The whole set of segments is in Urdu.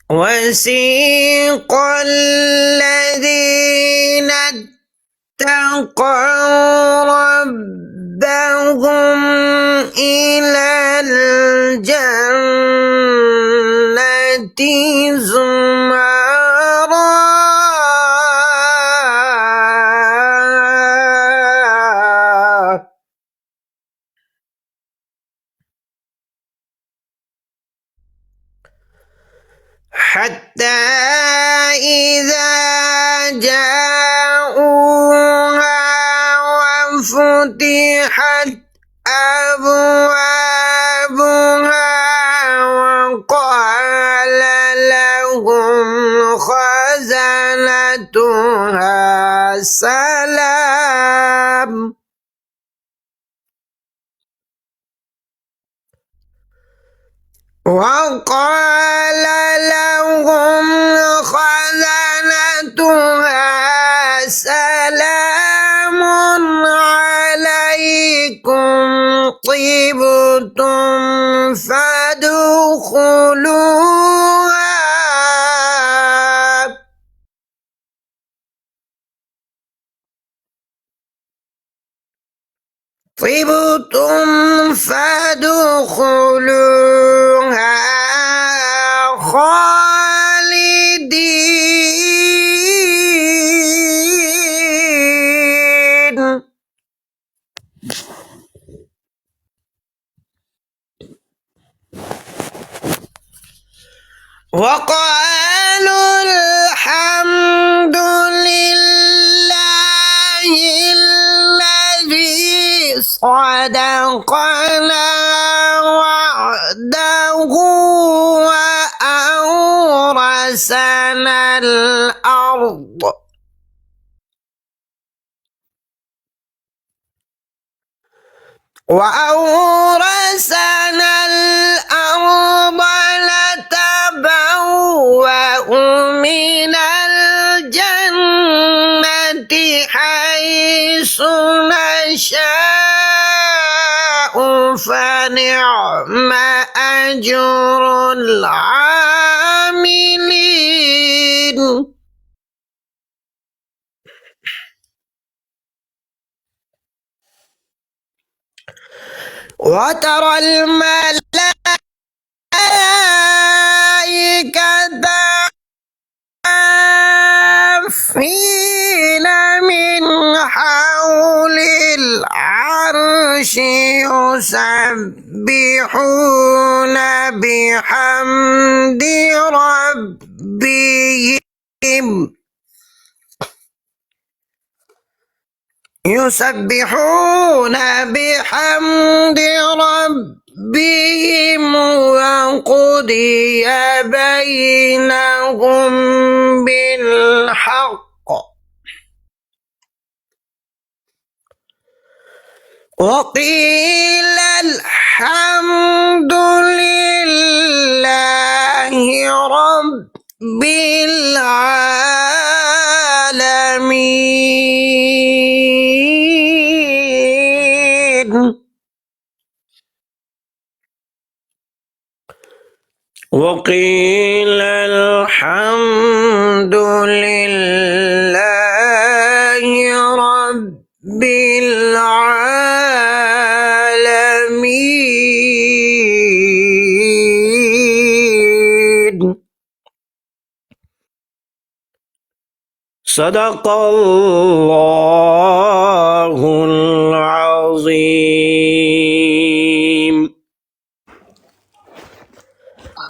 وسيق الذين اتقوا ربهم إلى الجنة زمرا حتى إذا جاءوها وفتحت أبوابها وقال لهم خزنتها سلام وقال لهم خزنتها سلام عليكم طبتم فادخلوها خالدين. وقالوا الحمد لله الذي صدقنا وعده وأورثنا الأرض نتبوأ من الجنة حيث نشاء فنعم أجر العاملين. وترى الملائكة حافين من حول العرش يسبحون بحمد ربهم وقضي بينهم بالحق وقيل الحمد لله رب العالمين. وقيل الحمد لله رب العالمين. صدق الله العظيم.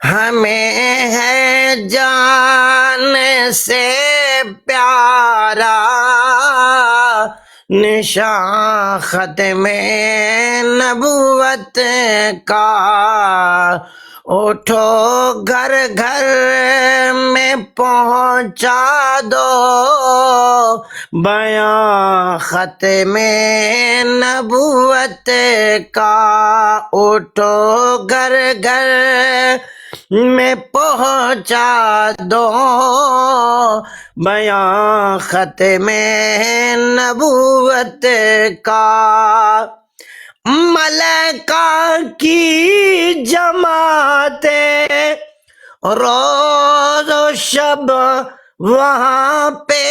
ہمیں ہے جان سے پیارا نشان ختم نبوت کا، اٹھو گھر گھر میں پہنچا دو بیان ختم نبوت کا، اٹھو گھر گھر میں پہنچا دو بیان ختم نبوت کا۔ ملائکہ کی جماعتیں روز و شب وہاں پہ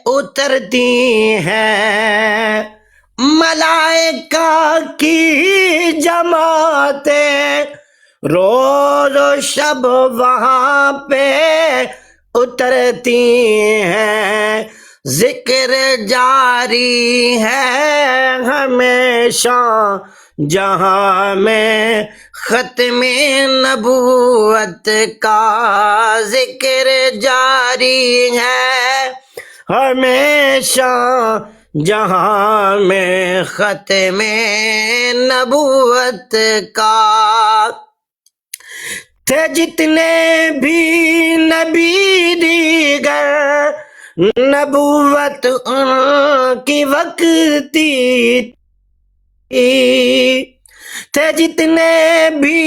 اترتی ہیں، ملائکہ کی جماعتیں روز و شب وہاں پہ اترتی ہیں، ذکر جاری ہے ہمیشہ جہاں میں ختم نبوت کا، ذکر جاری ہے ہمیشہ جہاں میں ختم نبوت کا۔ تھے جتنے بھی نبی دیگر نبوت ان کی وقتی تھے، جتنے بھی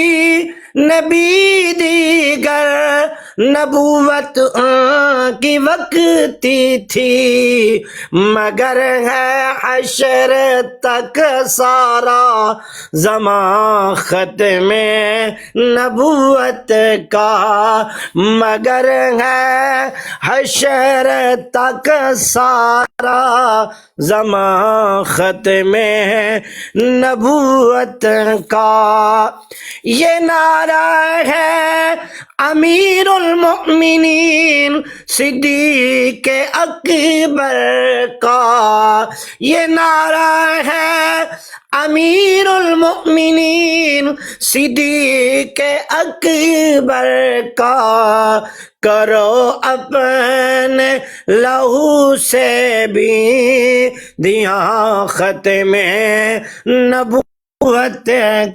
نبی دیگر نبوت ان کی وقتی تھی، مگر ہے حشر تک سارا زمان ختم نبوت کا، مگر ہے حشر تک سارا زمان ختم نبوت کا۔ یہ نعرہ ہے امیر المؤمنین صدیق اکبر کا، یہ نعرہ ہے امیر المؤمنین صدیق اکبر کا، کرو اپنے لہو سے بھی دیا ختم نبوت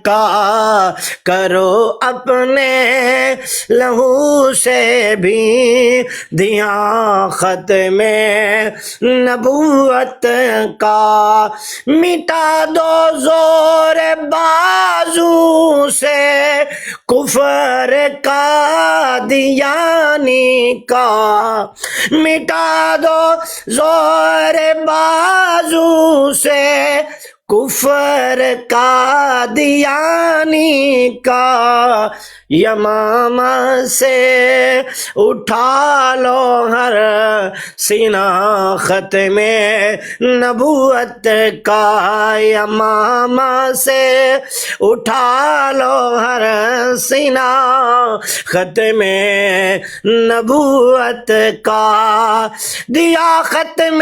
کا، کرو اپنے لہو سے بھی دیا ختم نبوت کا، مٹا دو زور بازو سے کفر کا دیانی کا، مٹا دو زور بازو سے کفر کا دیانی کا، یمامہ سے اٹھا لو ہر سینہ ختم نبوت کا، یمامہ سے اٹھا لو ہر سینہ ختم نبوت کا، دیا ختم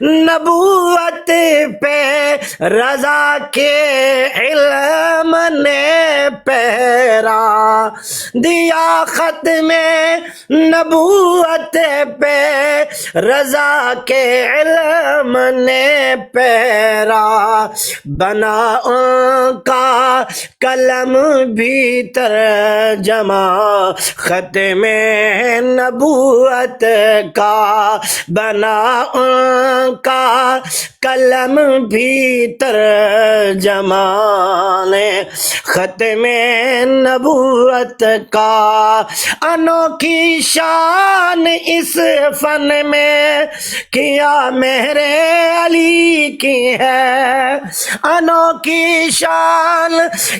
نبوت پہ رضا کے علم نے پہرا، دیا ختم نبوت پہ رضا کے علم نے پہرا، بنا ان کا قلم بھی ترجمہ ختم نبوت کا، بنا ان کا قلم بھی ترجمہ ختم نبوت کا، انوکھی شان اس فن میں کیا میرے علی کی ہے، انوکھی شان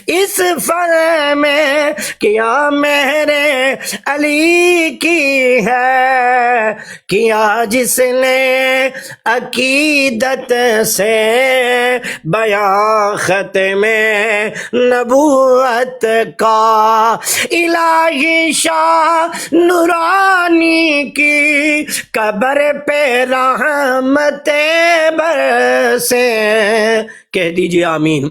اس فن میں کیا میرے علی کی ہے، کیا جس نے عقیدت سے بیان ختم نبوت کا، الہی شاہ نورانی کی قبر پہ رحمتیں برسے، کہہ دیجئے آمین۔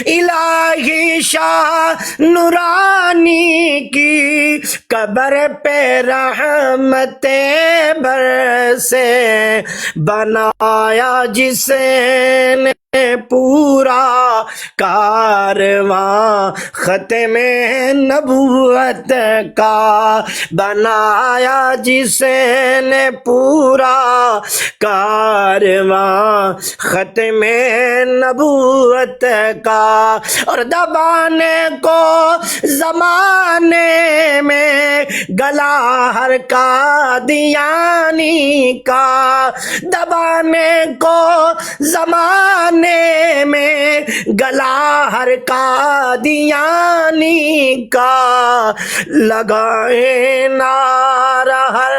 الہی شاہ نورانی کی قبر پہ رحمتیں برسے، بنایا جس نے پورا کارواں ختم نبوت کا، بنایا جس نے پورا کارواں ختم نبوت کا، اور دبانے کو زمانے میں گلا ہر قادیانی کا، دبانے کو زمانے میں گلا ہر قادیانی کا، لگائے نعرہ ہر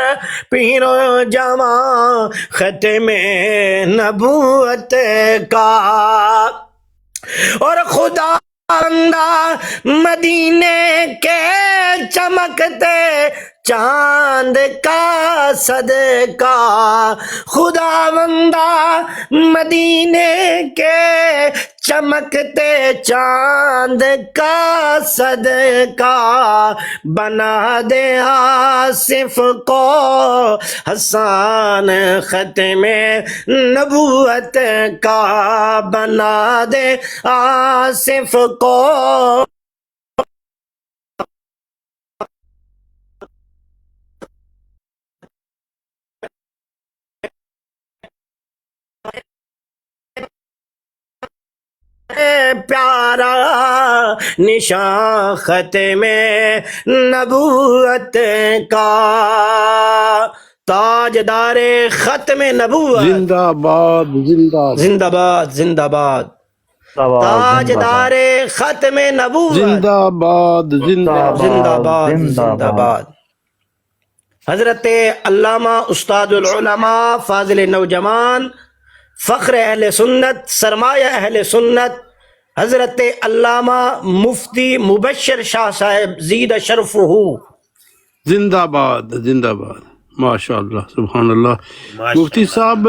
پیر و جوان ختم نبوت کا، اور خدا بندہ مدینے کے چمکتے چاند کا صدقہ، خدا بندہ مدینے کے چمکتے چاند کا صدقہ، بنا دے آصف کو حسان ختم نبوت کا، بنا دے آصف کو پیارا نشان ختم نبوت کا، تاجدار ختم نبوت، زندہ باد زندہ باد زندہ باد زندہ باد، تاجدار ختم نبوت، زندہ باد زندہ زندہ باد زندہ زندہ باد۔ باد۔ حضرت علامہ استاد العلماء فاضل نوجوان فخر اہل سنت سرمایہ اہل سنت حضرت علامہ مفتی مبشر شاہ صاحب زید شرفہ، زندہ باد زندہ باد، ماشاء اللہ سبحان اللہ۔ مفتی صاحب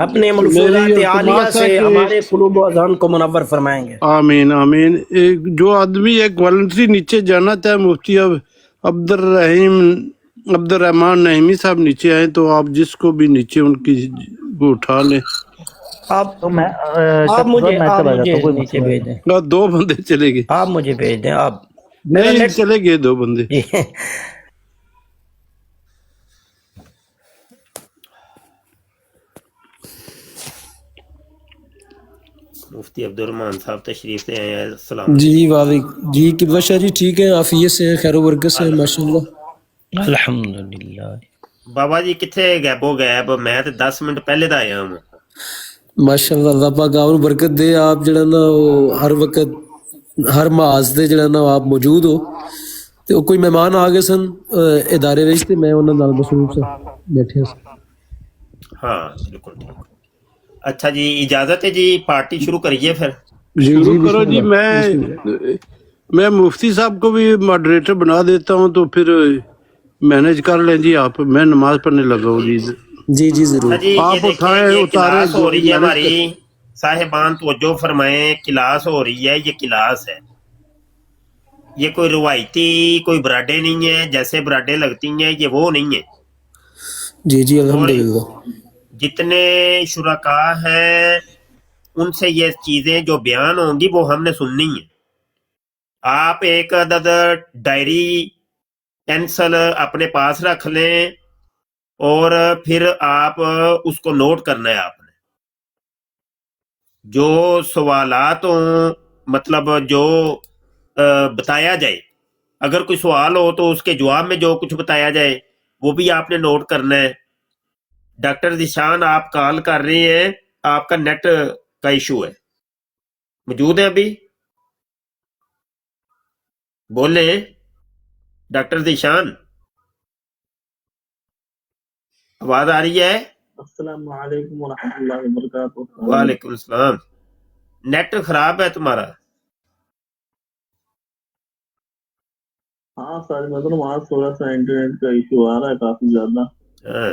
اپنے میری ملفوظات عالیہ التماس ہے سے کہ ہمارے قلوب و اذہان کو منور فرمائیں گے۔ آمین آمین۔ جو آدمی ایک والنٹری نیچے جانا چاہے مفتی اب عبد الرحمان نعیمی صاحب نیچے آئیں تو آپ جس کو بھی نیچے ان کی وہ اٹھا لیں۔ آپ تو میں مجھے میں چلا جاتا ہوں، کوئی نیچے مسئلہ بھیج نہیں۔ دیں، دو بندے چلے گئے، آپ مجھے بھیج دیں، آپ میرا نہیں نیٹ چلے گئے دو بندے۔ جی۔ مفتی عبد الرحمان صاحب تشریف لے آئے ہیں، السلام علیکم۔ جی وعلیکم جی قبلہ شاہ جی ٹھیک ہے، عافیت سے ہیں، خیر و برکت سے ہیں ماشاء اللہ۔ الحمدللہ۔ بابا جی کتنے گیبو گیب، میں تو 10 منٹ پہلے دا آیا ہوں۔ ماشاء اللہ اللہ پاک آپ کو برکت دے، آپ جڑا نا وہ ہر وقت ہر محاذ تے جڑا نا آپ موجود ہو، تے وہ کوئی مہمان آ گئے سن ادارے وچ تے میں انہاں نال مصروف سے بیٹھے سن۔ ہاں بالکل ٹھیک۔ اچھا جی اجازت ہے جی، پارٹی شروع کریے پھر۔ جی شروع جی کرو بسم جی۔ اللہ بسم اللہ۔ میں مفتی صاحب کو بھی ماڈریٹر بنا دیتا ہوں تو پھر مینج کر لیں جی آپ، میں نماز پڑھنے لگا ہوں جی۔ جی جی ضرور۔ اچھا جی یہ آپ دیکھیں اٹھائیں یہ اتاریں کلاس جو ہو بھی رہی ہے مینج ہماری، صاحبان توجہ فرمائیں، کلاس ہو رہی ہے، یہ کلاس ہے، یہ کوئی روایتی کوئی براڈے نہیں ہے، جیسے براڈے لگتی ہیں یہ وہ نہیں ہے۔ جی جی اور الحمدللہ۔ جتنے شرکاء ہیں ان سے یہ چیزیں جو بیان ہوں گی وہ ہم نے سننی ہیں۔ آپ ایک عدد ڈائری پینسل اپنے پاس رکھ لیں اور پھر آپ اس کو نوٹ کرنا ہے۔ آپ نے جو سوالات ہوں، مطلب جو بتایا جائے، اگر کوئی سوال ہو تو اس کے جواب میں جو کچھ بتایا جائے وہ بھی آپ نے نوٹ کرنا ہے۔ ڈاکٹر ذیشان آپ کال کر رہے ہیں، آپ کا نیٹ کا ایشو ہے، موجود ہے ابھی؟ بولیں ڈاکٹر ذیشان، آواز آ رہی ہے؟ السلام علیکم ورحمۃ اللہ وبرکاتہ۔ وعلیکم السلام۔ نیٹ خراب ہے تمہارا؟ ہاں سر، مطلب وہاں تھوڑا سا انٹرنیٹ کا ایشو آ رہا ہے کافی زیادہ۔ ہاں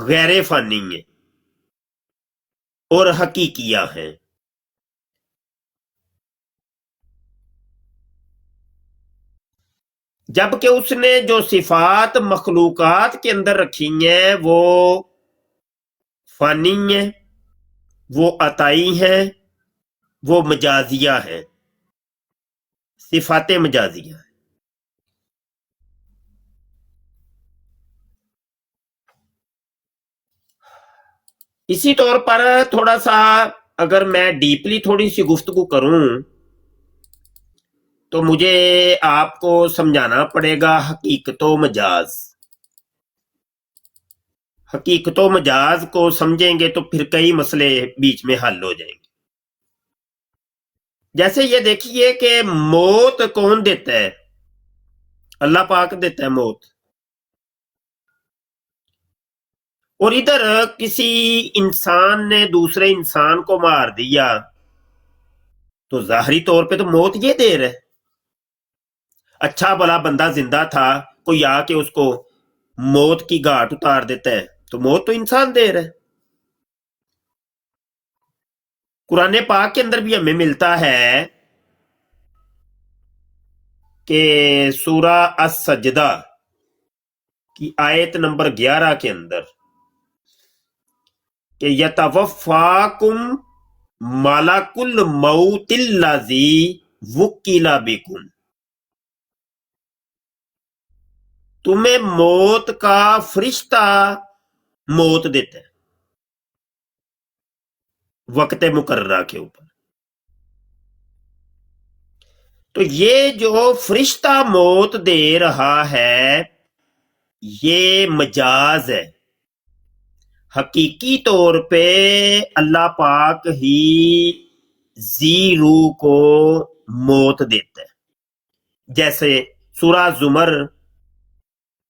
غیر فانی ہیں اور حقیقیہ ہیں. جبکہ اس نے جو صفات مخلوقات کے اندر رکھی ہیں وہ فانی ہیں، وہ عطائی ہیں، وہ مجازیہ ہیں، صفات مجازیہ ہیں. اسی طور پر تھوڑا سا اگر میں ڈیپلی تھوڑی سی گفتگو کروں تو مجھے آپ کو سمجھانا پڑے گا حقیقت و مجاز. حقیقت و مجاز کو سمجھیں گے تو پھر کئی مسئلے بیچ میں حل ہو جائیں گے. جیسے یہ دیکھیے کہ موت کون دیتا ہے؟ اللہ پاک دیتا ہے موت. اور ادھر کسی انسان نے دوسرے انسان کو مار دیا تو ظاہری طور پہ تو موت یہ دے رہا ہے. اچھا بھلا بندہ زندہ تھا، کوئی آ کے اس کو موت کی گھاٹ اتار دیتا ہے تو موت تو انسان دے رہا ہے. قرآن پاک کے اندر بھی ہمیں ملتا ہے کہ سورہ السجدہ کی آیت نمبر 11 کے اندر کہ یتوفاکم ملک الموت الذی وکل بکم، تمہیں موت کا فرشتہ موت دیتا ہے وقت مقررہ کے اوپر. تو یہ جو فرشتہ موت دے رہا ہے یہ مجاز ہے. حقیقی طور پہ اللہ پاک ہی ذی روح کو موت دیتا ہے. جیسے سورہ زمر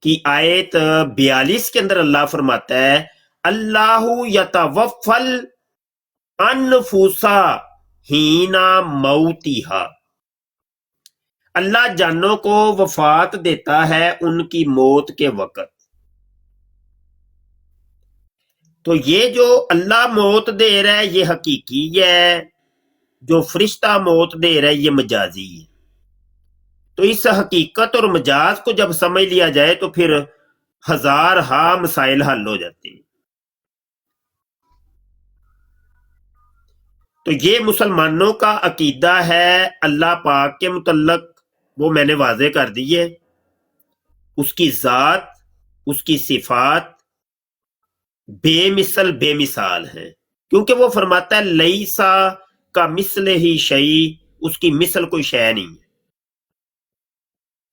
کی آیت 42 کے اندر اللہ فرماتا ہے اللہ یتوفل انفسا ہینا موتیہا، اللہ جانوں کو وفات دیتا ہے ان کی موت کے وقت. تو یہ جو اللہ موت دے رہا ہے یہ حقیقی ہے، جو فرشتہ موت دے رہا ہے یہ مجازی ہے. تو اس حقیقت اور مجاز کو جب سمجھ لیا جائے تو پھر ہزار مسائل حل ہو جاتے ہیں. تو یہ مسلمانوں کا عقیدہ ہے اللہ پاک کے متعلق، وہ میں نے واضح کر دی ہے. اس کی ذات، اس کی صفات بے مثل بے مثال ہیں، کیونکہ وہ فرماتا ہے لیسا کا مثل ہی شیء، اس کی مثل کوئی شے نہیں ہے،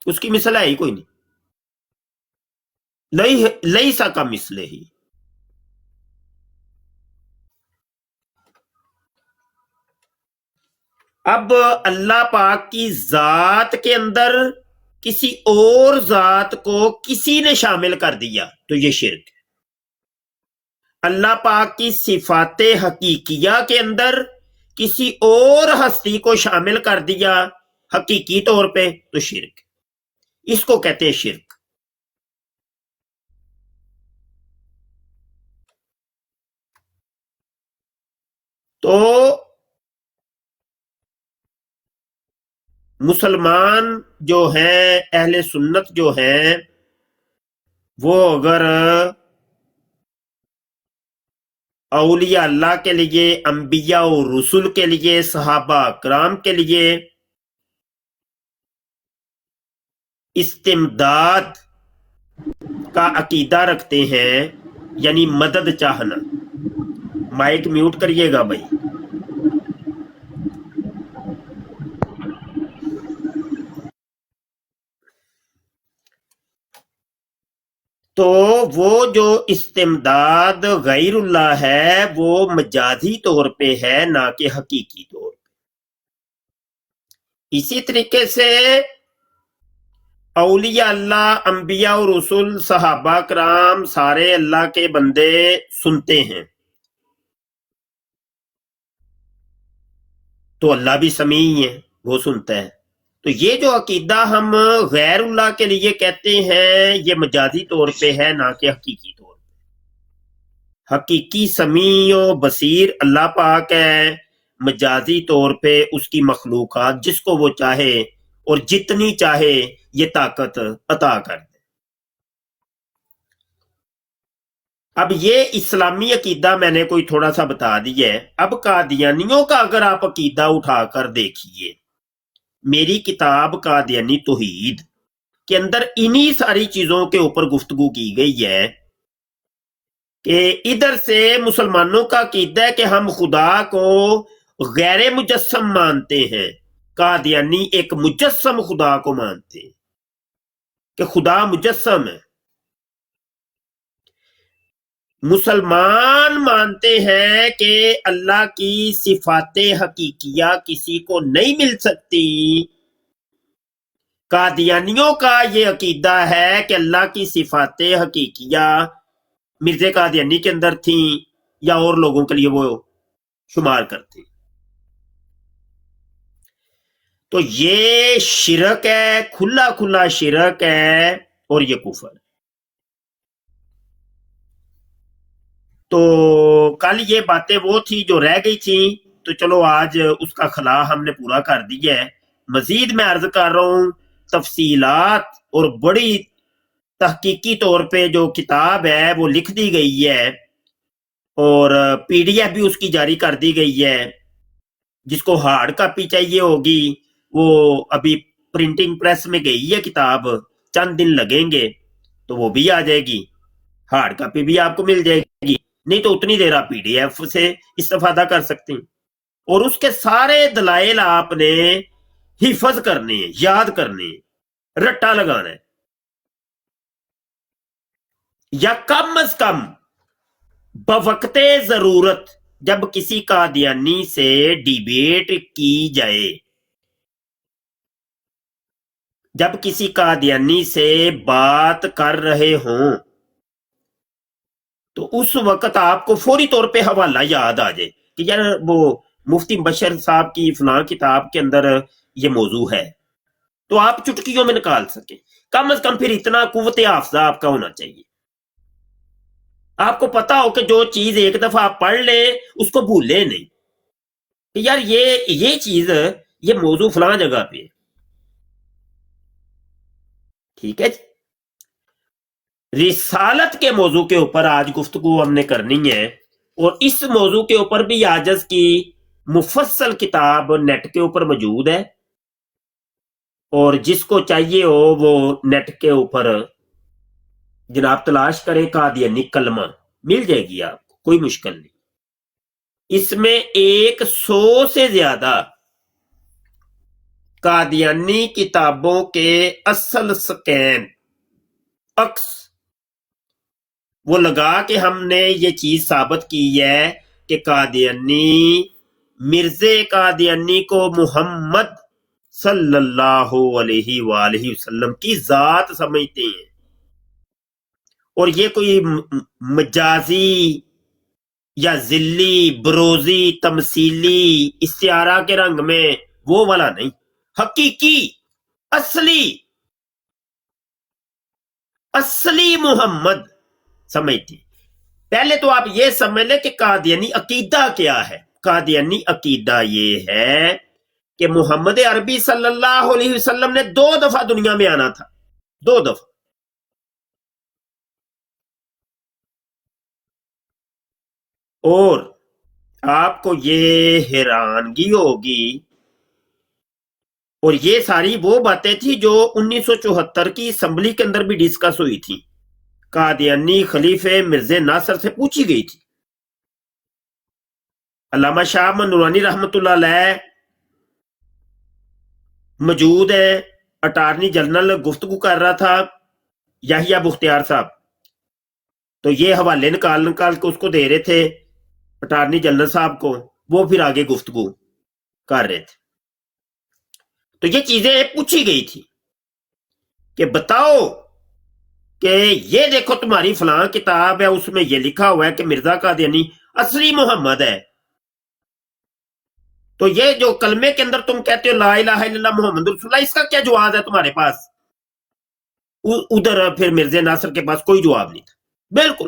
اس کی مثل ہے ہی کوئی نہیں. لیسا کا مثل ہی. اب اللہ پاک کی ذات کے اندر کسی اور ذات کو کسی نے شامل کر دیا تو یہ شرک ہے. اللہ پاک کی صفات حقیقیہ کے اندر کسی اور ہستی کو شامل کر دیا حقیقی طور پہ تو شرک. اس کو کہتے ہیں شرک. تو مسلمان جو ہیں، اہل سنت جو ہیں، وہ اگر اولیاء اللہ کے لیے، انبیاء و رسول کے لیے، صحابہ کرام کے لیے استمداد کا عقیدہ رکھتے ہیں، یعنی مدد چاہنا. مائک میوٹ کریے گا بھائی. تو وہ جو استمداد غیر اللہ ہے وہ مجازی طور پہ ہے، نہ کہ حقیقی طور پہ. اسی طریقے سے اولیاء اللہ، انبیاء و رسول، صحابہ کرام سارے اللہ کے بندے سنتے ہیں، تو اللہ بھی سمیع ہے، وہ سنتا ہے. تو یہ جو عقیدہ ہم غیر اللہ کے لیے کہتے ہیں یہ مجازی طور پہ ہے، نہ کہ حقیقی طور پہ. حقیقی سمیع و بصیر اللہ پاک ہے، مجازی طور پہ اس کی مخلوقات جس کو وہ چاہے اور جتنی چاہے یہ طاقت عطا کر دے۔ اب یہ اسلامی عقیدہ میں نے کوئی تھوڑا سا بتا دیا ہے۔ اب قادیانیوں کا اگر آپ عقیدہ اٹھا کر دیکھیے، میری کتاب قادیانی توحید کے اندر انہی ساری چیزوں کے اوپر گفتگو کی گئی ہے کہ ادھر سے مسلمانوں کا عقیدہ ہے کہ ہم خدا کو غیر مجسم مانتے ہیں، قادیانی ایک مجسم خدا کو مانتے ہیں کہ خدا مجسم ہے۔ مسلمان مانتے ہیں کہ اللہ کی صفات حقیقیہ کسی کو نہیں مل سکتی۔ قادیانیوں کا یہ عقیدہ ہے کہ اللہ کی صفات حقیقیہ مرزا قادیانی کے اندر تھیں یا اور لوگوں کے لیے وہ شمار کرتے۔ تو یہ شرک ہے، کھلا کھلا شرک ہے اور یہ کفر ہے۔ تو کل یہ باتیں وہ تھی جو رہ گئی تھیں، تو چلو آج اس کا خلا ہم نے پورا کر دیا ہے۔ مزید میں عرض کر رہا ہوں تفصیلات اور بڑی تحقیقی طور پہ جو کتاب ہے وہ لکھ دی گئی ہے اور پی ڈی ایف بھی اس کی جاری کر دی گئی ہے۔ جس کو ہارڈ کاپی چاہیے ہوگی وہ ابھی پرنٹنگ پریس میں گئی ہے کتاب، چند دن لگیں گے تو وہ بھی آ جائے گی، ہارڈ کاپی بھی آپ کو مل جائے گی، نہیں تو اتنی دیر آپ پی ڈی ایف سے استفادہ کر سکتے ہیں۔ اور اس کے سارے دلائل آپ نے حفظ کرنے ہیں، یاد کرنے ہیں، رٹا لگانا ہے، یا کم از کم بوقت ضرورت جب کسی قادیانی سے ڈیبیٹ کی جائے، جب کسی قادیانی سے بات کر رہے ہوں تو اس وقت آپ کو فوری طور پہ حوالہ یاد آ جائے کہ یار وہ مفتی مبشر صاحب کی فلاں کتاب کے اندر یہ موضوع ہے، تو آپ چٹکیوں میں نکال سکیں۔ کم از کم پھر اتنا قوت حافظہ آپ کا ہونا چاہیے، آپ کو پتا ہو کہ جو چیز ایک دفعہ آپ پڑھ لیں اس کو بھولے نہیں کہ یار یہ چیز، یہ موضوع فلاں جگہ پہ ہے۔ ٹھیک ہے جی، رسالت کے موضوع کے اوپر آج گفتگو ہم نے کرنی ہے، اور اس موضوع کے اوپر بھی عاجز کی مفصل کتاب نیٹ کے اوپر موجود ہے، اور جس کو چاہیے ہو وہ نیٹ کے اوپر جناب تلاش کریں، قادیانی کلمہ مل جائے گی آپ کو، کوئی مشکل نہیں۔ اس میں 100 سے زیادہ قادیانی کتابوں کے اصل سکین عکس وہ لگا کے ہم نے یہ چیز ثابت کی ہے کہ قادیانی مرزا قادیانی کو محمد صلی اللہ علیہ وآلہ وسلم کی ذات سمجھتے ہیں، اور یہ کوئی مجازی یا ذلی بروزی تمثیلی استعارہ کے رنگ میں وہ والا نہیں، حقیقی اصلی محمد سمجھتے۔ پہلے تو آپ یہ سمجھ لیں کہ قادیانی عقیدہ کیا ہے۔ قادیانی عقیدہ یہ ہے کہ محمد عربی صلی اللہ علیہ وسلم نے 2 دفعہ دنیا میں آنا تھا، 2 دفعہ، اور آپ کو یہ حیرانگی ہوگی، اور یہ ساری وہ باتیں تھی جو 1974 کی اسمبلی کے اندر بھی ڈسکس ہوئی تھی، قادیانی خلیفہ مرزا ناصر سے پوچھی گئی تھی۔ علامہ شاہ احمد نورانی رحمۃ اللہ علیہ موجود ہے، اٹارنی جنرل گفتگو کر رہا تھا یحییٰ بختیار صاحب، تو یہ حوالے نکال کے اس کو دے رہے تھے اٹارنی جنرل صاحب کو، وہ پھر آگے گفتگو کر رہے تھے۔ تو یہ چیزیں پوچھی گئی تھی کہ بتاؤ کہ یہ دیکھو تمہاری فلاں کتاب ہے، اس میں یہ لکھا ہوا ہے کہ مرزا قادیانی اصلی محمد ہے، تو یہ جو کلمے کے اندر تم کہتے ہو لا الہ الا اللہ محمد رسول اللہ، اس کا کیا جواز ہے تمہارے پاس؟ ادھر پھر مرزا ناصر کے پاس کوئی جواب نہیں تھا، بالکل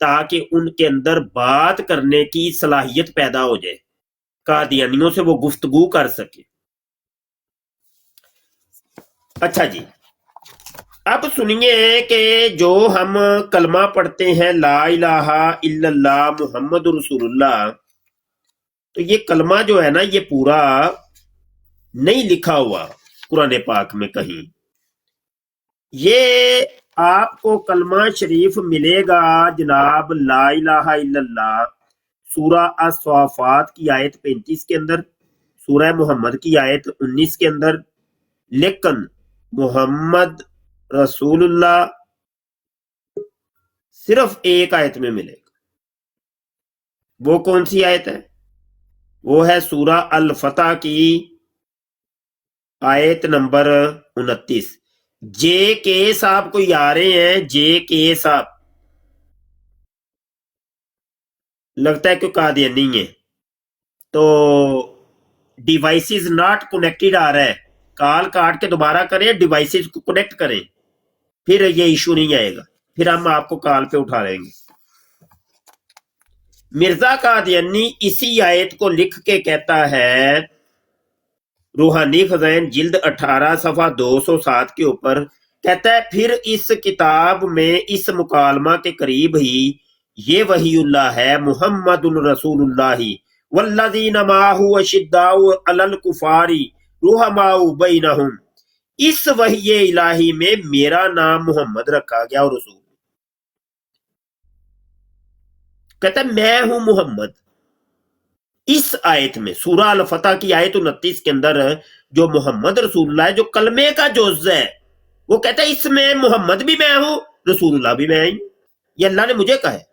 تاکہ ان کے اندر بات کرنے کی صلاحیت پیدا ہو جائے، قادیانیوں سے وہ گفتگو کر سکے۔ اچھا جی، اب سنیے کہ جو ہم کلمہ پڑھتے ہیں لا الہ الا اللہ محمد رسول اللہ، تو یہ کلمہ جو ہے نا یہ پورا نہیں لکھا ہوا قرآن پاک میں کہیں۔ یہ آپ کو کلمہ شریف ملے گا جناب لا الہ الا اللہ سورہ الصافات کی آیت 35 کے اندر، سورہ محمد کی آیت 19 کے اندر، لیکن محمد رسول اللہ صرف ایک آیت میں ملے گا۔ وہ کون سی آیت ہے؟ وہ ہے سورہ الفتح کی آیت نمبر 29۔ جے کے صاحب کوئی آ رہے ہیں؟ جے کے صاحب لگتا ہے کہ قادیانی ہے، تو ڈیوائسز ناٹ کنیکٹڈ آ رہا ہے، کال کاٹ کے دوبارہ کریں، ڈیوائسز کو کنیکٹ کریں، پھر یہ ایشو نہیں آئے گا، پھر ہم آپ کو کال پہ اٹھا لیں گے۔ مرزا قادیانی اسی آیت کو لکھ کے کہتا ہے، روحانی خزائن جلد 18 صفحہ 207 کے اوپر کہتا ہے، پھر اس کتاب میں اس مکالمہ کے قریب ہی یہ وحی اللہ ہے، محمد رسول اللہ والذین معہ اشداء علی الکفار رحماء بینہم، اس وحی الہی میں میرا نام محمد رکھا گیا اور رسول کہتا ہے میں ہوں محمد۔ اس آیت میں سورہ الفتح کی آیت 29 کے اندر جو محمد رسول اللہ ہے، جو کلمے کا جز ہے، وہ کہتا ہے اس میں محمد بھی میں ہوں، رسول اللہ بھی میں ہوں، یہ اللہ نے مجھے کہا ہے۔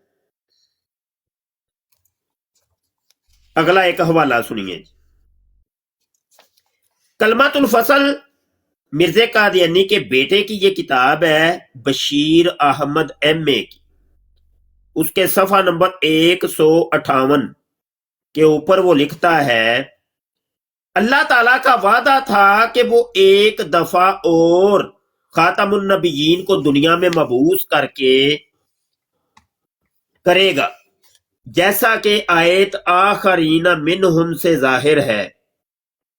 اگلا ایک حوالہ سنیے، کلمۃ الفصل مرزا قادیانی کے بیٹے کی یہ کتاب ہے، بشیر احمد ایم اے کی، اس کے صفحہ نمبر 158 کے اوپر وہ لکھتا ہے، اللہ تعالیٰ کا وعدہ تھا کہ وہ ایک دفعہ اور خاتم النبیین کو دنیا میں مبعوث کر کے کرے گا، جیسا کہ آیت آخرین منہم سے ظاہر ہے،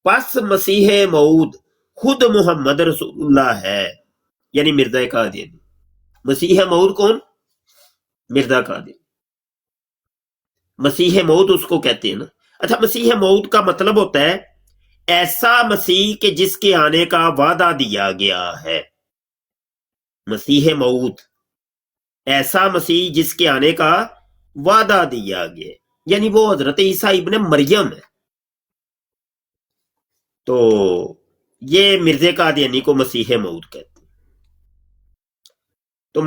پس مسیح موعود خود محمد رسول اللہ ہے، یعنی مرزا قادیانی۔ مسیح موعود کون؟ مرزا قادیانی۔ مسیح موعود اس کو کہتے ہیں نا۔ اچھا، مسیح موعود کا مطلب ہوتا ہے ایسا مسیح کہ جس کے آنے کا وعدہ دیا گیا ہے۔ مسیح موعود ایسا مسیح جس کے آنے کا وعدہ دیا گیا، یعنی وہ حضرت عیسیٰ ابن مریم ہے۔ تو یہ مرزا قادیانی کو مسیح موعود کہتے ہیں۔ تو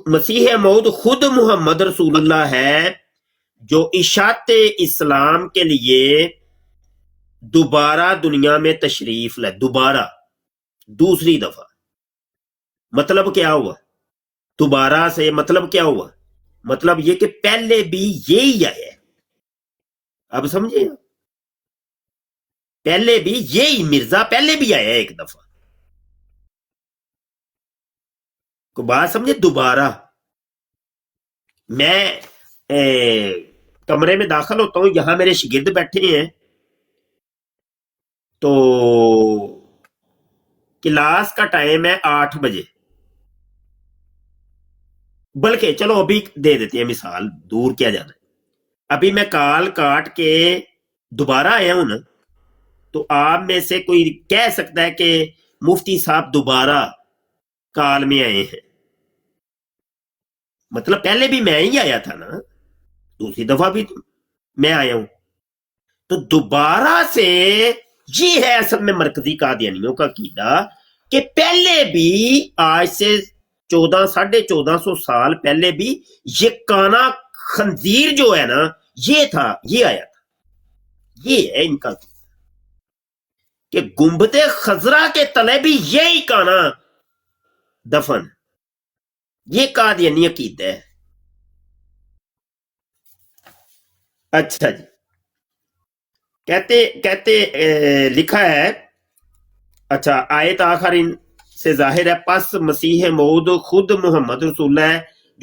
مسیح موعود خود محمد رسول اللہ ہے، جو اشاعت اسلام کے لیے دوبارہ دنیا میں تشریف لائے، دوبارہ، دوسری دفعہ۔ مطلب کیا ہوا دوبارہ سے؟ مطلب کیا ہوا؟ مطلب یہ کہ پہلے بھی یہی آیا ہے۔ اب سمجھے؟ پہلے بھی یہی مرزا پہلے بھی آیا ہے ایک دفعہ، کو بات سمجھے؟ دوبارہ میں کمرے میں داخل ہوتا ہوں، یہاں میرے شاگرد بیٹھے ہیں، تو کلاس کا ٹائم ہے 8 بجے، بلکہ چلو ابھی دے دیتے ہیں مثال، دور کیا جانا ہے۔ ابھی میں کال کاٹ کے دوبارہ آیا ہوں نا، تو آپ میں سے کوئی کہہ سکتا ہے کہ مفتی صاحب دوبارہ کال میں آئے ہیں، مطلب پہلے بھی میں ہی آیا تھا نا، دوسری دفعہ بھی میں آیا ہوں۔ تو دوبارہ سے یہ ہے اصل میں مرکزی قادیانیوں کا عقیدہ کہ پہلے بھی آج سے 1400 سال پہلے بھی یہ کانا خنزیر جو ہے نا، یہ تھا، یہ آیا تھا۔ یہ ہے ان کا کہ گنبد خضرا کے تلے بھی یہی کانا دفن، یہ قادیانی عقیدہ ہے۔ اچھا جی، کہتے لکھا ہے، اچھا آیت آخر سے ظاہر ہے، پس مسیح موعود خود محمد رسول اللہ ہے،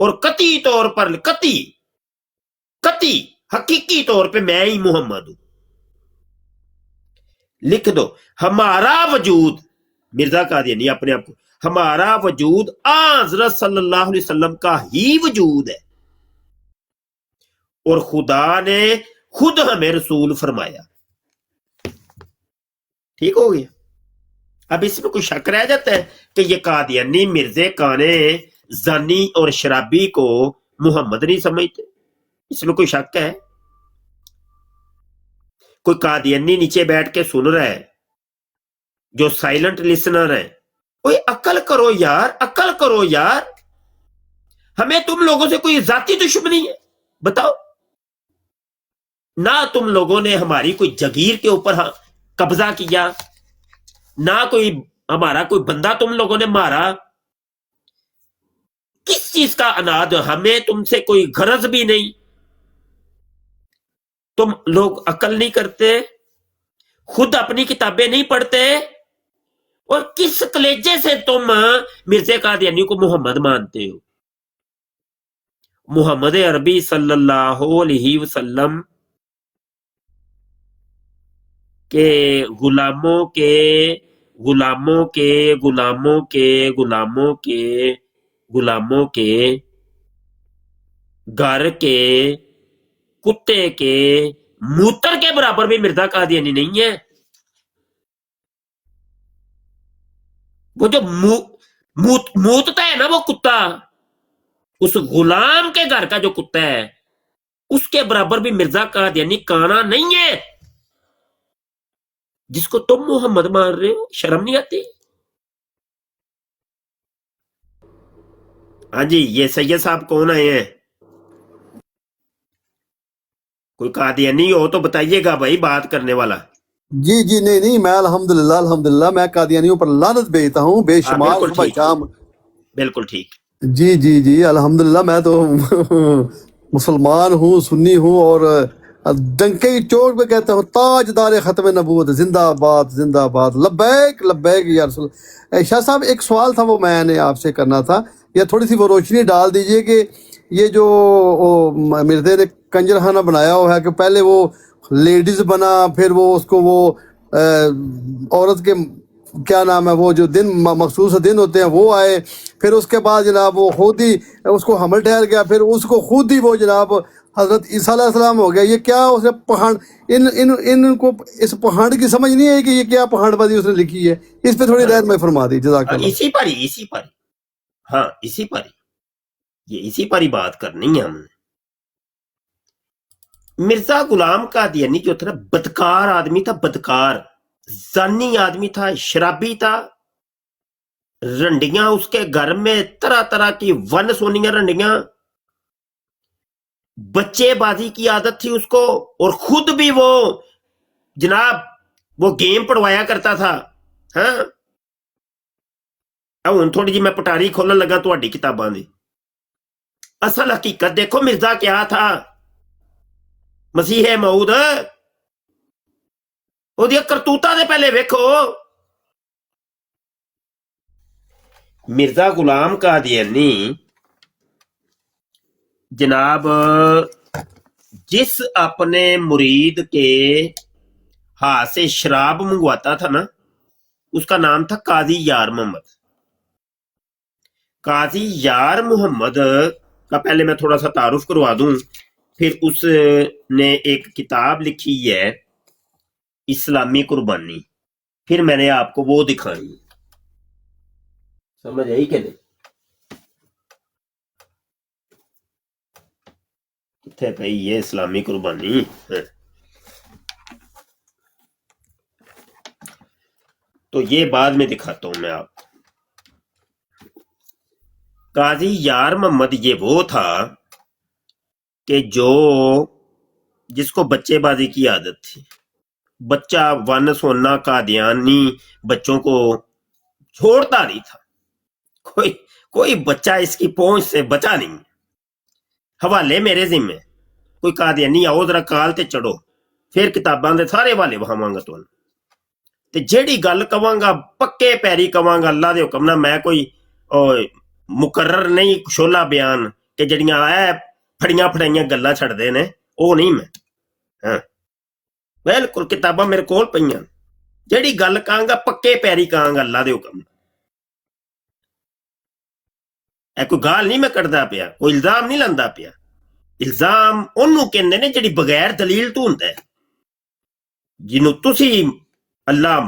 اور قطعی طور پر قطعی حقیقی طور پہ میں ہی محمد ہوں. لکھ دو ہمارا وجود، مرزا قادیانی اپنے آپ کو، ہمارا وجود حضرت صلی اللہ علیہ وسلم کا ہی وجود ہے، اور خدا نے خود ہمیں رسول فرمایا. ٹھیک ہو گیا. اب اس میں کوئی شک رہ جاتا ہے کہ یہ قادیانی مرزے کانے زانی اور شرابی کو محمد نہیں سمجھتے؟ اس میں کوئی شک ہے؟ کوئی قادیانی نیچے بیٹھ کے سن رہا ہے جو سائلنٹ لسنر ہے، کوئی عقل کرو یار، عقل کرو یار. ہمیں تم لوگوں سے کوئی ذاتی دشمنی ہے؟ بتاؤ. نہ تم لوگوں نے ہماری کوئی جگیر کے اوپر قبضہ کیا، نہ کوئی ہمارا کوئی بندہ تم لوگوں نے مارا. کس چیز کا اناد؟ ہمیں تم سے کوئی غرض بھی نہیں. تم لوگ عقل نہیں کرتے، خود اپنی کتابیں نہیں پڑھتے، اور کس کلیجے سے تم مرزا قادیانی کو محمد مانتے ہو؟ محمد عربی صلی اللہ علیہ وسلم کے غلاموں کے گھر کے کتے کے موتر کے برابر بھی مرزا قادیانی نہیں ہے. وہ جو موتتا ہے نا وہ کتا، اس غلام کے گھر کا جو کتا ہے اس کے برابر بھی مرزا قادیانی کانا نہیں ہے، جس کو تم محمد مان رہے ہو. شرم نہیں آتی؟ ہاں جی، یہ سید صاحب کون آئے ہیں؟ کوئی قادیانی ہو تو بتائیے گا بھائی، بات کرنے والا. جی جی نہیں میں الحمدللہ میں قادیانیوں پر لعنت بھیجتا ہوں بے شمار صبح شام. بالکل ٹھیک. جی الحمدللہ میں تو مسلمان ہوں، سنی ہوں، اور ڈنکے کی چوٹ پہ کہتا ہوں تاجدار ختم نبوت زندہ آباد زندہ آباد، لبیک لبیک یا رسول. شاہ صاحب ایک سوال تھا وہ میں نے آپ سے کرنا تھا، یا تھوڑی سی وہ روشنی ڈال دیجئے کہ یہ جو مرزے نے کنجر خانہ بنایا ہوا ہے کہ پہلے وہ لیڈیز بنا، پھر وہ اس کو وہ عورت کے کیا نام ہے وہ جو دن مخصوص دن ہوتے ہیں وہ آئے، پھر اس کے بعد جناب وہ خود ہی اس کو حمل ٹھہر گیا، پھر اس کو خود ہی وہ جناب حضرت عیسیٰ علیہ السلام ہو گیا. یہ کیا اس نے پہاڑ ان کو اس پہاڑ کی سمجھ نہیں ہے کہ یہ کیا پہاڑ بازی اس نے لکھی ہے؟ اس پہ تھوڑی رہنمائی فرما دی جزاک اللہ. اسی پر ہی بات کرنی ہے ہم نے. مرزا غلام قادیانی جو تھا نا، بدکار آدمی تھا، بدکار زانی آدمی تھا، شرابی تھا. رنڈیاں اس کے گھر میں طرح طرح کی ون سونیاں رنڈیاں، بچے بازی کی عادت تھی اس کو، اور خود بھی وہ جناب وہ گیم پڑھوایا کرتا تھا. ہاں ہوں تھوڑی جی میں پٹاری کھولن لگا تہاڈی کتاباں دی. اصل حقیقت دیکھو مرزا کیا تھا. مسیح موعود وہ کرتوتاں دے پہلے ویکھو. مرزا غلام قادیانی جناب جس اپنے مرید کے ہاتھ سے شراب منگواتا تھا نا، اس کا نام تھا قاضی یار محمد. قاضی یار محمد کا پہلے میں تھوڑا سا تعارف کروا دوں، پھر اس نے ایک کتاب لکھی ہے اسلامی قربانی، پھر میں نے آپ کو وہ دکھانی. سمجھ آئی کہ نہیں؟ کتنے پہ یہ اسلامی قربانی. تو یہ بعد میں دکھاتا ہوں میں آپ. قاضی یار محمد یہ وہ تھا کہ جس کو بچے بازی کی عادت تھی. بچہ ون سونا قادیانی بچوں کو چھوڑتا نہیں تھا. کوئی بچہ اس کی پہنچ سے بچا نہیں. حوالے میرے ذمے، کوئی قادیانی آؤ ذرا کال تے چڑھو، پھر کتاباں دے سارے حوالے وہاواں گا تانوں. تے جیڑی گل کواں گا پکے پیری کواں گا اللہ دے حکم نال. میں کوئی مقرر نہیں شولہ بیان ਕਿ ਜਿਹੜੀਆਂ ਇਹ ਫੜੀਆਂ ਫੜਾਈਆਂ ਗੱਲਾਂ ਛੱਡਦੇ ਨੇ, ਉਹ ਨਹੀਂ ਮੈਂ। ਹਾਂ ਬਿਲਕੁਲ ਕਿਤਾਬਾਂ ਮੇਰੇ ਕੋਲ ਪਈਆਂ, ਜਿਹੜੀ ਗੱਲ ਕਹਾਂਗਾ ਪੱਕੇ ਪੈਰੀ ਕਹਾਂਗਾ ਅੱਲਾ ਦੇ ਹੁਕਮ। ਇਹ ਕੋਈ ਗਾਲ ਨਹੀਂ ਮੈਂ ਕੱਢਦਾ ਪਿਆ, ਕੋਈ ਇਲਜ਼ਾਮ ਨਹੀਂ ਲਾਂਦਾ ਪਿਆ। ਇਲਜ਼ਾਮ ਉਹਨੂੰ ਕਹਿੰਦੇ ਨੇ ਜਿਹੜੀ ਬਗੈਰ ਦਲੀਲ ਤੋਂ ਹੁੰਦਾ ਹੈ, ਜਿਹਨੂੰ ਤੁਸੀਂ ਅੱਲਾ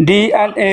DNA,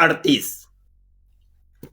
38,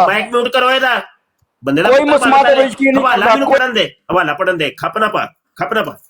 ਮਾਈਕ ਮਿਊਟ ਕਰੋ ਇਹਦਾ। ਬੰਦੇ ਦਾ ਕੋਈ ਪੁੱਤਰ ਮੁਸਲਮਾਨ ਬਣਦਾ ਦੇ ਵਿੱਚ ਕੀ ਨਹੀਂ ਹਵਾਲਾ ਕਰਦਾ। ਮੈਨੂੰ ਪੜਨ ਦੇ, ਹਵਾਲਾ ਪੜਨ ਦੇ, ਖਪਨਾ ਪਾ, ਖਪਨਾ ਪਾ।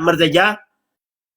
ਮਰਜਈਆ।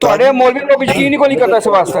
ਤੁਹਾਡੇ ਮੌਲਵੀ ਲੋਕ ਯਕੀਨ ਹੀ ਕੋਈ ਨਹੀਂ ਕਰਦਾ ਇਸ ਵਾਸਤੇ।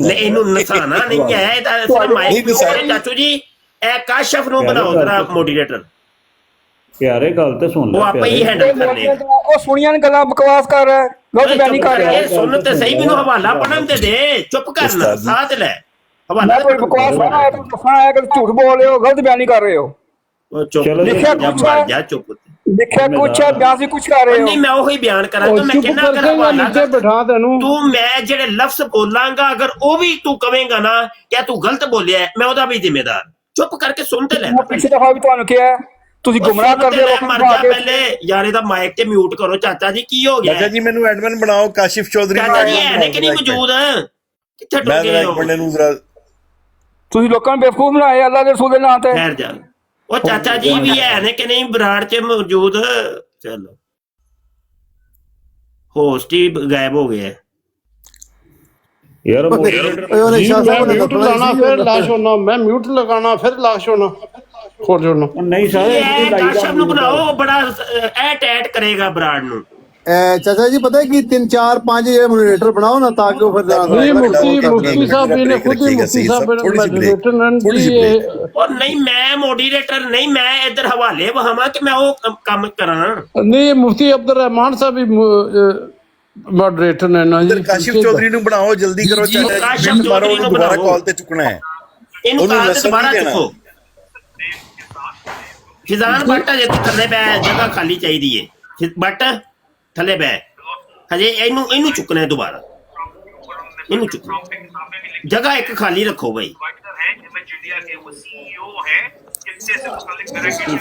ਲੈ ਇਹਨੂੰ ਨਸਾਣਾ ਨਹੀਂ ਹੈ, ਇਹਦਾ ਸਿਰਫ ਮਾਈਕ ਮਿਊਟ। ਚਾਚੂ ਜੀ ਇਹ ਕਾਸ਼ਫ ਨੂੰ ਬਣਾਓ ਜਰਾ ਮੋਡਰੇਟਰ, ਪਿਆਰੇ ਗੱਲ ਤੇ ਸੁਣ ਉਹ ਲੈ ਆਪੇ ਹੀ ਹੈਂਡਲ ਕਰ ਲੇਗਾ। ਉਹ ਸੁਣੀਆਂ ਨੇ ਗੱਲਾਂ ਬਕਵਾਸ ਕਰ ਰਿਹਾ, ਗਲਤ ਬਿਆਨੀ ਕਰ ਰਿਹਾ। ਇਹ ਸੁਣ ਤੇ ਸਹੀ, ਮੈਨੂੰ ਹਵਾਲਾ ਪੜਨ ਤੇ ਦੇ, ਚੁੱਪ ਕਰਨਾ, ਸਾਥ ਲੈ ਹਵਾਲਾ। ਮੈਂ ਕੋਈ ਬਕਵਾਸ ਨਾ ਆਇਆ, ਤੂੰ ਦੱਸਣਾ ਆਇਆ ਕਿ ਝੂਠ ਬੋਲ ਰਹੇ ਹੋ, ਗਲਤ ਬਿਆਨੀ ਕਰ ਰਹੇ ਹੋ। ਉਹ ਚੁੱਪ ਲਿਖਿਆ ਕੁਛ ਹੈ, ਜਾ ਚੁੱਪ। ਲਿਖਿਆ ਕੁਛ ਹੈ, ਬਿਆਨ ਸੀ ਕੁਛ ਕਰ ਰਹੇ ਹੋ। ਨਹੀਂ ਮੈਂ ਉਹੀ ਬਿਆਨ ਕਰਾਂ ਤਾਂ ਮੈਂ ਕਿੰਨਾ ਕਰ ਹਵਾਲਾ ਕਰ। ਬਿਠਾ ਤੈਨੂੰ ਤੂੰ ਮੈਂ ਜਿਹੜੇ ਲਫ਼ਜ਼ ਬੋਲਾਂਗਾ, ਅਗਰ ਉਹ ਵੀ ਤੂੰ ਕਵੇਂਗਾ ਨਾ ਕਿ ਤੂੰ ਗਲਤ ਬੋਲਿਆ, ਮੈਂ ਉਹਦਾ ਵੀ ਜ਼ਿੰਮੇਦਾਰ। ਚੁੱਪ ਕਰਕੇ ਸੁਣ ਤੇ ਲੈ। ਮੈਂ ਪਿਛਲੀ ਦਫਾ ਵੀ ਤੁਹਾਨੂੰ ਕਿਹਾ ਤੁਸੀਂ ਗੁੰਮਰਾਹ ਕਰਦੇ ਹੋ ਲੋਕਾਂ ਮਰ ਨੂੰ ਜਾ ਆ ਕੇ। ਪਹਿਲੇ ਯਾਰ ਇਹਦਾ ਮਾਈਕ ਤੇ ਮਿਊਟ ਕਰੋ। ਚਾਚਾ ਜੀ ਕੀ ਹੋ ਗਿਆ? ਚਾਚਾ ਜੀ ਮੈਨੂੰ ਐਡਮਿਨ ਬਣਾਓ, ਕਾਸ਼ਿਫ ਚੌਧਰੀ ਨੂੰ ਚਾਚਾ ਜੀ admin ਹੈ ਨੇ ਕਿ ਨਹੀਂ ਬਣਾਓ। ਮੌਜੂਦ? ਕਿੱਥੇ ਮੈਂ ਟੁੱਟ ਗਏ ਇੱਕ ਹੋ? ਬੰਦੇ ਨੂੰ ਜ਼ਰਾ ਤੁਸੀਂ ਲੋਕਾਂ ਨੂੰ ਬੇਵਕੂਫ ਬਣਾਏ ਅੱਲਾ ਦੇ ਰਸੂਲ ਦੇ ਨਾਂ ਤੇ। ਠਹਿਰ ਜਾ। ਉਹ ਚਾਚਾ ਜੀ ਵੀ ਹੈ ਨੇ ਕਿ ਨਹੀਂ ਬਰਾੜ ਚ ਮੌਜੂਦ? ਚਲੋ ਹੋਸਟ ਹੀ ਗਾਇਬ ਹੋ ਗਿਆ। ਯਾਰ ਉਹਨੇ ਜੀ ਸ਼ਾਹ ਮੈਂ ਸਾਹਿਬ ਨੇ ਮਿਊਟ ਦੱਸਣਾ ਲਾਣਾ ਸੀ ਫਿਰ ਲਾਸ਼ ਹੋਣਾ, ਮੈਂ ਮਿਊਟ ਲਗਾਣਾ ਫਿਰ ਲਾਸ਼ ਹੋਣਾ, ਖੋਲ ਜੋਣਾ। ਨਹੀਂ ਸਾਰੇ ਇਹ ਕਾਸ਼ਮ ਨੂੰ ਬਣਾਓ, ਬੜਾ ਇਹ ਟੈਟ ਕਰੇਗਾ ਬਰਾੜ ਨੂੰ। ਚਾਚਾ ਜੀ ਪਤਾ ਹੈ ਕਿ 3 4 5 ਇਹ ਮੋਡਰੇਟਰ ਬਣਾਓ ਨਾ ਤਾਂ ਕਿ ਉਹ ਫਿਰ ਨਹੀਂ ਮੁਫਤੀ ਸਾਹਿਬ ਜੀ ਨੇ ਖੁਦ ਹੀ ਮੁਫਤੀ ਸਾਹਿਬ ਨੇ ਮੈਡਰੇਟਰ ਜੀ ਉਹ ਨਹੀਂ ਮੈਂ ਮੋਡੀਰੇਟਰ ਨਹੀਂ, ਮੈਂ ਇੱਧਰ ਹਵਾਲੇ ਵਹਾਵਾਂ ਕਿ ਮੈਂ ਉਹ ਕੰਮ ਕਰਾਂ। ਨਹੀਂ ਮੁਫਤੀ ਅਬਦੁਲ ਰਹਿਮਾਨ ਸਾਹਿਬ ਵੀ ਮੋਡਰੇਟਰ ਨੇ ਨਾ ਜੀ। ਕਾਸ਼ਿਫ ਚੌਧਰੀ ਨੂੰ ਬਣਾਓ, ਜਲਦੀ ਕਰੋ ਚਾਚਾ ਕਾਸ਼ਿਫ ਜੀ। ਦੁਬਾਰਾ ਚੌਧਰੀ ਨੂੰ ਦੁਬਾਰਾ ਬਣਾਓ। ਕਾਲ ਤੇ ਚੁੱਕਣਾ ਹੈ। ਇਹਨੂੰ ਉਹਨੂੰ ਕਾਲ ਤੇ lesson ਦੁਬਾਰਾ ਨਹੀਂ ਦੇਣਾ। ਚੁੱਕੋ। ਫਿਜ਼ਾਨ ਬੱਟ ਜੇ ਥੱਲੇ ਬੈ, ਜਗ੍ਹਾ ਖਾਲੀ ਚਾਹੀਦੀ ਹੈ। ਬੱਟ ਥੱਲੇ ਬੈ, ਹਜੇ ਇਹਨੂੰ ਚੁੱਕਣਾ ਹੈ ਦੁਬਾਰਾ। ਇਹਨੂੰ ਚੁੱਕੋ, ਜਗ੍ਹਾ ਇੱਕ ਖਾਲੀ ਰੱਖੋ ਬਈ।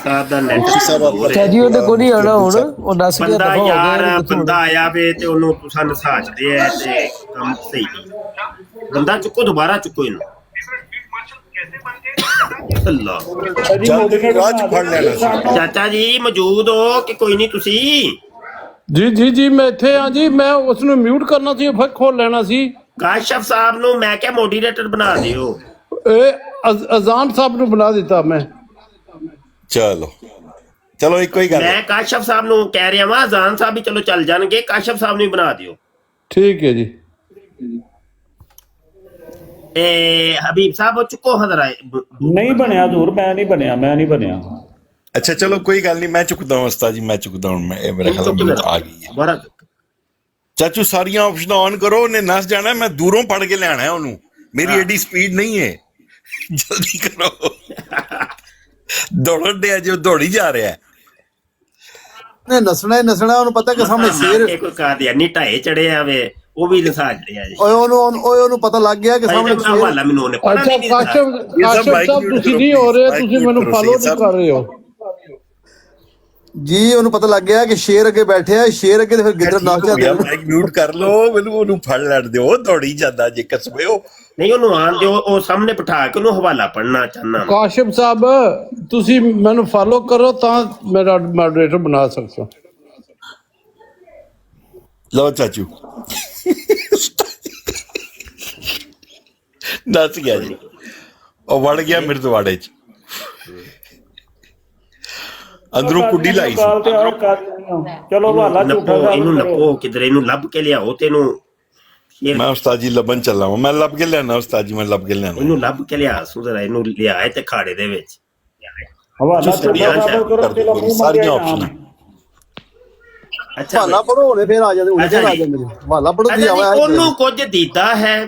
ਸਾਹਿਬ ਦਾ ਨੈਟ ਚਾਚਾ ਜੀ ਉਹਦੇ ਕੋਲ ਨਹੀਂ ਆਣਾ ਹੁਣ, ਉਹ ਦੱਸ ਗਿਆ ਬੰਦਾ ਦਫਾ ਹੋ ਯਾਰ ਗਿਆ। ਬੰਦਾ ਆਇਆ ਵੇ ਤੇ ਉਹਨੂੰ ਤੁਸਾਂ ਨਸਾਚਦੇ ਆ ਤੇ ਕੰਮ ਸਹੀ ਨਹੀਂ। ਬੰਦਾ ਚੁੱਕੋ, ਦੁਬਾਰਾ ਚੁੱਕੋ ਇਹਨੂੰ। ਅੱਲਾ ਜਲਦੀ ਰਾਜ ਫੜ ਲੈਣਾ ਸੀ। ਚਾਚਾ ਜੀ ਮੌਜੂਦ ਹੋ ਕਿ ਕੋਈ ਨਹੀਂ? ਤੁਸੀਂ ਜੀ ਮੈਂ ਇੱਥੇ ਆ ਜੀ। ਮੈਂ ਉਸ ਨੂੰ ਮਿਊਟ ਕਰਨਾ ਸੀ, ਫਿਰ ਖੋਲ ਲੈਣਾ ਸੀ। ਕਾਸ਼ਫ ਸਾਹਿਬ ਨੂੰ ਮੈਂ ਕਿਹਾ ਮੋਡੀਰੇਟਰ ਬਣਾ ਦਿਓ। ਇਹ ਅਜ਼ਾਨ ਸਾਹਿਬ ਨੂੰ ਬਣਾ ਦਿੱਤਾ ਮੈਂ। ਚਲੋ ਇੱਕੋ ਹੀ ਗੱਲ ਹੈ। ਮੈਂ ਕਾਸ਼ਫ ਸਾਹਿਬ ਨੂੰ ਕਹਿ ਰਿਹਾ ਵਾਂ, ਅਜ਼ਾਨ ਸਾਹਿਬ ਵੀ ਚਲੋ ਚੱਲ ਜਾਣਗੇ, ਕਾਸ਼ਫ ਸਾਹਿਬ ਨੂੰ ਹੀ ਬਣਾ ਦਿਓ। ਠੀਕ ਹੈ ਜੀ। ਹਬੀਬ ਸਾਹਿਬ ਉਹ ਚੁੱਕੋ ਹਜ਼ਰ ਆਏ। ਨਹੀਂ ਬਣਿਆ ਹਜ਼ੂਰ, ਮੈਂ ਨਹੀਂ ਬਣਿਆ। ਅੱਛਾ ਚਲੋ ਕੋਈ ਗੱਲ ਨਹੀਂ, ਮੈਂ ਚੁੱਕਦਾ ਹਾਂ ਉਸਤਾਦ ਜੀ, ਮੈਂ ਚੁੱਕਦਾ ਹੁਣ। ਮੈਂ ਇਹ ਮੇਰਾ ਖਿਆਲ ਮੈਨੂੰ ਆ ਗਈ ਹੈ। ਬੜਾ ਚਾਚੂ ਸਾਰੀਆਂ ਆਪਸ਼ਨਾਂ ਔਨ ਕਰੋ, ਉਹਨੇ ਨਸ ਜਾਣਾ, ਮੈਂ ਦੂਰੋਂ ਪੜ ਕੇ ਲਿਆਣਾ ਉਹਨੂੰ। ਮੇਰੀ ਐਡੀ ਸਪੀਡ ਨਹੀਂ ਹੈ, ਜਲਦੀ ਕਰੋ। ਦੌੜਨ ਡਿਆ ਜੋ ਦੌੜੀ ਜਾ ਰਿਹਾ ਨੇ ਨਸਣਾ ਹੀ ਨਸਣਾ। ਉਹਨੂੰ ਪਤਾ ਕਿ ਸਾਹਮਣੇ ਸ਼ੇਰ ਕੋਈ ਕਾਦੀਆਨੀ ਢਾਏ ਚੜਿਆ ਵੇ, ਉਹ ਵੀ ਨਸਾਜ ਰਿਹਾ ਜੀ। ਉਹਨੂੰ ਪਤਾ ਲੱਗ ਗਿਆ ਕਿ ਸਾਹਮਣੇ ਸ਼ੇਰ। ਹਵਾਲਾ ਮੈਨੂੰ ਉਹਨੇ ਪਤਾ ਅੱਛਾ ਨਹੀਂ ਕਾਸ਼ਫ ਸਾਹਿਬ ਤੁਸੀਂ ਨਹੀਂ ਹੋ ਰਹੇ, ਤੁਸੀਂ ਮੈਨੂੰ ਫਾਲੋ ਨਹੀਂ ਕਰ ਰਹੇ ਹੋ ਜੀ। ਉਹਨੂੰ ਪਤਾ ਲੱਗ ਗਿਆ ਕਿ ਸ਼ੇਰ ਅੱਗੇ ਬੈਠੇ ਆ, ਸ਼ੇਰ ਅੱਗੇ ਤੇ ਫਿਰ ਗਿੱਦੜ ਨੱਚ ਜਾਂਦੇ। ਮਾਈਕ ਮਿਊਟ ਕਰ ਲੋ, ਮੈਨੂੰ ਉਹਨੂੰ ਫੜ ਲੈਣ ਦਿਓ, ਦੌੜੀ ਜਾਂਦਾ ਜੇ ਕਸਬੇ ਉਹ। ਨਹੀਂ ਉਹਨੂੰ ਆਣ ਦਿਓ, ਉਹ ਸਾਹਮਣੇ ਬਿਠਾ ਕੇ ਉਹਨੂੰ ਹਵਾਲਾ ਪੜਨਾ ਚਾਹਨਾ। ਕਾਸ਼ਫ ਸਾਹਿਬ ਤੁਸੀਂ ਮੈਨੂੰ ਫਾਲੋ ਕਰੋ ਤਾਂ ਮੇਰਾ ਮੋਡਰੇਟਰ ਬਣਾ ਸਕਦਾ। ਲਓ ਚਾਚੂ ਨੱਚ ਗਿਆ ਜੀ, ਉਹ ਵੜ ਗਿਆ ਮੇਰੇ ਦਵਾੜੇ ਚ, ਅੰਦਰੋਂ ਕੁੱਡੀ ਲਾਈ ਸੀ। ਚਲੋ ਹਵਾਲਾ ਝੂਠਾ ਇਹਨੂੰ ਨੱਪੋ ਕਿਧਰੇ, ਇਹਨੂੰ ਲੱਭ ਕੇ ਲਿਆਓ ਤੇ ਇਹਨੂੰ ਮੈਂ ਉਸਤਾਦ ਜੀ ਲੱਭਣ ਚੱਲਾ ਹਾਂ, ਮੈਂ ਲੱਭ ਕੇ ਲਿਆਣਾ ਉਸਤਾਦ ਜੀ, ਮੈਂ ਲੱਭ ਕੇ ਲਿਆਣਾ। ਇਹਨੂੰ ਲੱਭ ਕੇ ਲਿਆ ਸੁਧਰਾ, ਇਹਨੂੰ ਲਿਆਏ ਤੇ ਖਾੜੇ ਦੇ ਵਿੱਚ ਹਵਾਲਾ ਝੂਠਾ ਕਰੋ। ਚਲੋ ਮੂੰਹ ਸਾਰੀਆਂ ਆਪਸ਼ਨਾਂ। ਅੱਛਾ ਹਵਾਲਾ ਪੜੋ, ਹੁਣੇ ਫਿਰ ਆ ਜਾਂਦੇ, ਹੁਣੇ ਫਿਰ ਆ ਜਾਂਦੇ। ਹਵਾਲਾ ਪੜੋ ਜੀ ਉਹਨੂੰ ਕੁਝ ਦੀਦਾ ਹੈ।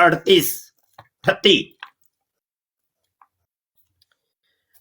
38।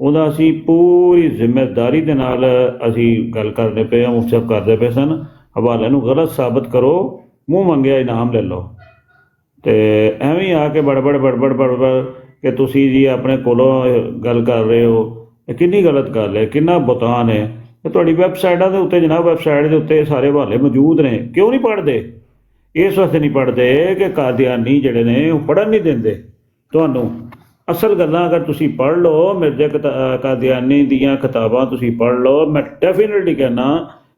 ਉਹਦਾ ਅਸੀਂ ਪੂਰੀ ਜ਼ਿੰਮੇਦਾਰੀ ਦੇ ਨਾਲ ਅਸੀਂ ਗੱਲ ਕਰਦੇ ਪਏ ਹਾਂ। ਮੁਫਤੀ ਸਾਹਿਬ ਕਰਦੇ ਪਏ ਸਨ ਹਵਾਲੇ ਨੂੰ ਗਲਤ ਸਾਬਤ ਕਰੋ, ਮੂੰਹ ਮੰਗਿਆ ਇਨਾਮ ਲੈ ਲਓ, ਤੇ ਐਵੇਂ ਆ ਕੇ ਬੜਬੜ ਕਿ ਤੁਸੀਂ ਜੀ ਆਪਣੇ ਕੋਲੋਂ ਗੱਲ ਕਰ ਰਹੇ ਹੋ। ਇਹ ਕਿੰਨੀ ਗਲਤ ਗੱਲ ਹੈ, ਕਿੰਨਾ ਬੁਤਾਨ ਹੈ। ਤੇ ਤੁਹਾਡੀ ਵੈਬਸਾਈਟਾਂ ਦੇ ਉੱਤੇ ਜਨਾਬ, ਵੈਬਸਾਈਟ ਦੇ ਉੱਤੇ ਸਾਰੇ ਹਵਾਲੇ ਮੌਜੂਦ ਨੇ, ਕਿਉਂ ਨਹੀਂ ਪੜ੍ਹਦੇ? ਇਸ ਵਾਸਤੇ ਨਹੀਂ ਪੜ੍ਹਦੇ ਕਿ ਕਾਦੀਆਨੀ ਜਿਹੜੇ ਨੇ ਉਹ ਪੜ੍ਹਨ ਨਹੀਂ ਦਿੰਦੇ ਤੁਹਾਨੂੰ। ਅਸਲ ਗੱਲਾਂ ਅਗਰ ਤੁਸੀਂ ਪੜ੍ਹ ਲਓ, ਮਿਰਜ਼ਾ ਕਾਦੀਆਨੀ ਦੀਆਂ ਕਿਤਾਬਾਂ ਤੁਸੀਂ ਪੜ੍ਹ ਲਓ, ਮੈਂ ਡੈਫੀਨੇਟਲੀ ਕਹਿੰਦਾ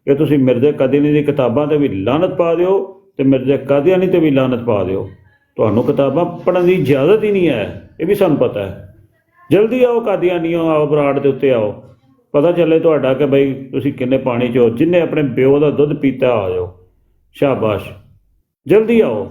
ਕਿ ਤੁਸੀਂ ਮਿਰਜ਼ਾ ਕਾਦੀਆਨੀ ਦੀ ਕਿਤਾਬਾਂ 'ਤੇ ਵੀ ਲਾਨਤ ਪਾ ਦਿਓ ਤੇ ਮਿਰਜ਼ਾ ਕਾਦੀਆਨੀ 'ਤੇ ਵੀ ਲਾਨਤ ਪਾ ਦਿਓ। ਤੁਹਾਨੂੰ ਕਿਤਾਬਾਂ ਪੜ੍ਹਨ ਦੀ ਇਜਾਜ਼ਤ ਹੀ ਨਹੀਂ ਹੈ। ਇਹ ਵੀ ਸਾਨੂੰ ਪਤਾ ਹੈ। ਜਲਦੀ ਆਓ ਕਾਦੀਆਨੀਓ, ਆਓ ਬਰਾੜ ਦੇ ਉੱਤੇ ਆਓ, ਪਤਾ ਚੱਲੇ ਤੁਹਾਡਾ ਕਿ ਬਈ ਤੁਸੀਂ ਕਿੰਨੇ ਪਾਣੀ 'ਚ ਹੋ। ਜਿੰਨੇ ਆਪਣੇ ਪਿਓ ਦਾ ਦੁੱਧ ਪੀਤਾ ਆ ਜਾਓ, ਸ਼ਾਬਾਸ਼, ਜਲਦੀ ਆਓ।